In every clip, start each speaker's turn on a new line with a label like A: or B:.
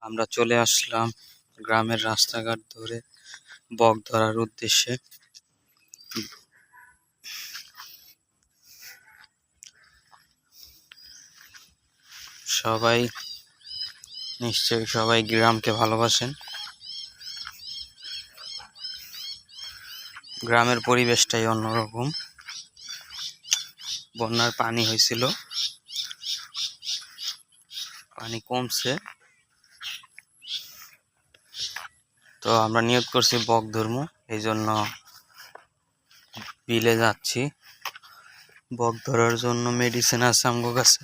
A: আমরা চলে আসলাম গ্রামের রাস্তাঘাট ধরে বক ধরার উদ্দেশ্যে। সবাই নিশ্চয়ই সবাই গ্রামকে ভালোবাসেন। গ্রামের পরিবেশটাই অন্যরকম। বন্যার পানি হয়েছিল, পানি কমছে, তো আমরা নিয়ত করছি বক ধর্ম, এই জন্য বিলে যাচ্ছি। বক ধরার জন্য মেডিসিন আছে আমগো কাছে।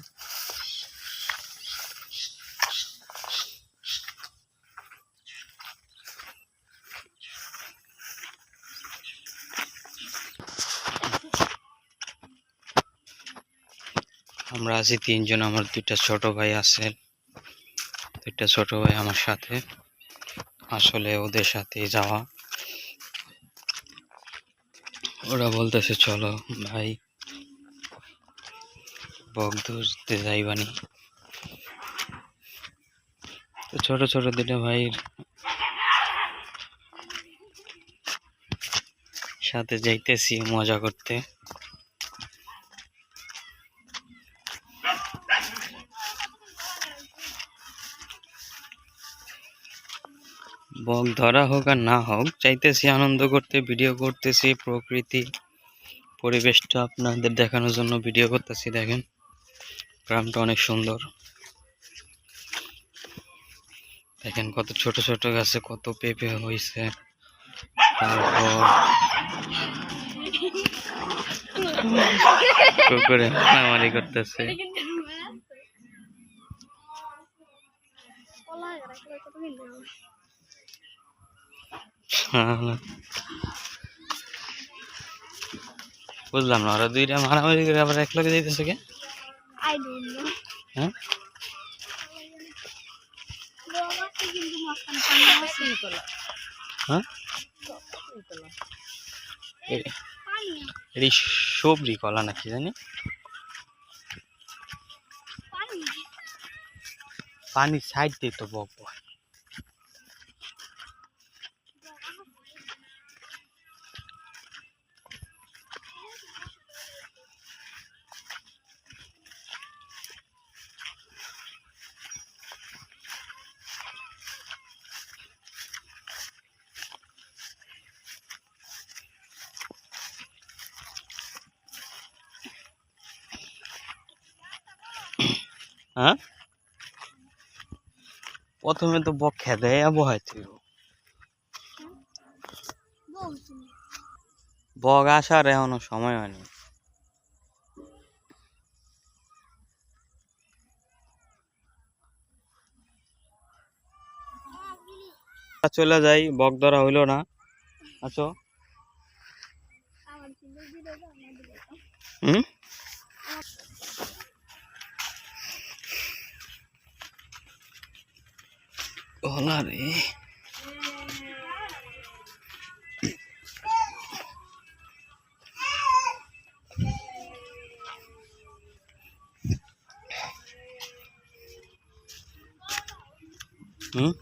A: আমরা আছি তিনজন, আমার দুইটা ছোট ভাই আছে, দুইটা ছোট ভাই আমার সাথে। আসলে ওদের সাথে যাওয়া, ওরা বলতেছে চলো ভাই বক ধরতে যাইবানি। তো ছোট ছোট দুটো ভাইয়ের সাথে যাইতেছি মজা করতে। বক ধরা হোক আর না হোক, চাইতেছি আনন্দ করতে, ভিডিও করতেছি, প্রকৃতি পরিবেশটা আপনাদের দেখানোর জন্য ভিডিও করতেছি। দেখেন গ্রামটা অনেক সুন্দর, দেখেন কত ছোট ছোট গাছে কত পেঁপে হয়েছে। তারপর পুকুরে মারামারি করতেছে। বুঝলাম না, ওরা দুইটা মারামারি করে আবার এক লগে যাইতেছে কে? হ্যাঁ, এটি সবজি কলা নাকি জানি, পানি সাইড দিয়ে তো বক। হ্যাঁ, প্রথমে তো বক খেদে আবহাওয়া ছিল, বক আসার এখনো সময় হয়নি। চলে যাই, বক ধরা হইলো না। আছো হুম, ওলা রে, হুম,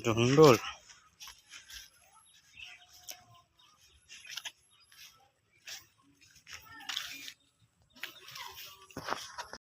A: জন্ডল।